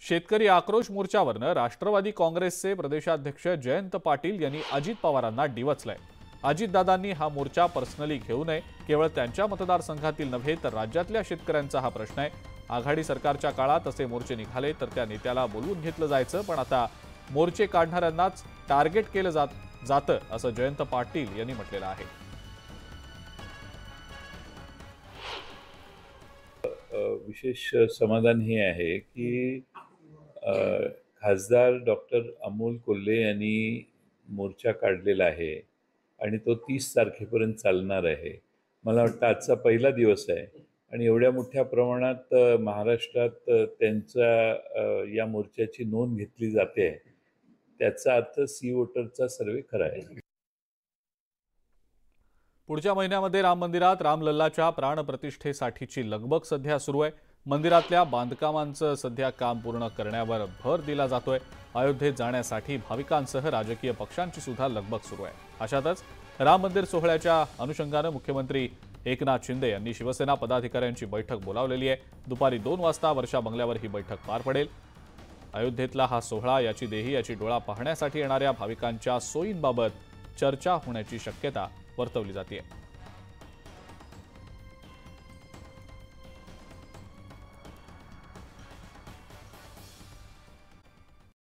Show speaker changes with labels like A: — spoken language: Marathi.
A: शेतकरी आक्रोश मोर्चावरनं राष्ट्रवादी काँग्रेसचे प्रदेशाध्यक्ष जयंत पाटील यांनी अजित पवारांना डिवचलंय। अजितदादांनी हा मोर्चा पर्सनली घेऊ नये, केवळ त्यांच्या मतदारसंघातील नव्हे तर राज्यातल्या शेतकऱ्यांचा हा प्रश्न आहे। आघाडी सरकारच्या काळात असे मोर्चे निघाले तर त्या नेत्याला बोलवून घेतलं जायचं, पण आता मोर्चे काढणाऱ्यांनाच टार्गेट केलं जातं असं जयंत पाटील यांनी म्हटलेलं आहे।
B: विशेष समाधान हे आहे की खासदार डॉक्टर अमोल कोल्हे यांनी मोर्चा काढलेला आहे आणि तो 30 तारखेपर्यंत चालणार आहे। मला वाटतं आजचा पहिला दिवस आहे आणि एवढ्या मोठ्या प्रमाणात महाराष्ट्रात त्यांचा या मोर्चाची नोंद घेतली जाते, त्याचा अर्थ सी वोटरचा सर्वे खरा आहे।
A: पुढच्या महिन्यामध्ये राम मंदिरात रामलल्लाच्या प्राणप्रतिष्ठेसाठीची लगबग सध्या सुरू आहे। मंदिरातल्या बांधकामांचं सध्या काम पूर्ण करण्यावर भर दिला जातोय। अयोध्येत जाण्यासाठी भाविकांसह राजकीय पक्षांची सुद्धा लगबग सुरू आहे। अशातच राम मंदिर सोहळ्याच्या अनुषंगाने मुख्यमंत्री एकनाथ शिंदे यांनी शिवसेना पदाधिकाऱ्यांची बैठक बोलावलेली आहे। दुपारी 2 वाजता वर्षा बंगल्यावर ही बैठक पार पडेल। अयोध्येतला हा सोहळा, याची देही, याची डोळा पाहण्यासाठी येणाऱ्या भाविकांच्या सोयींबाबत चर्चा होण्याची शक्यता वर्तवली जाते।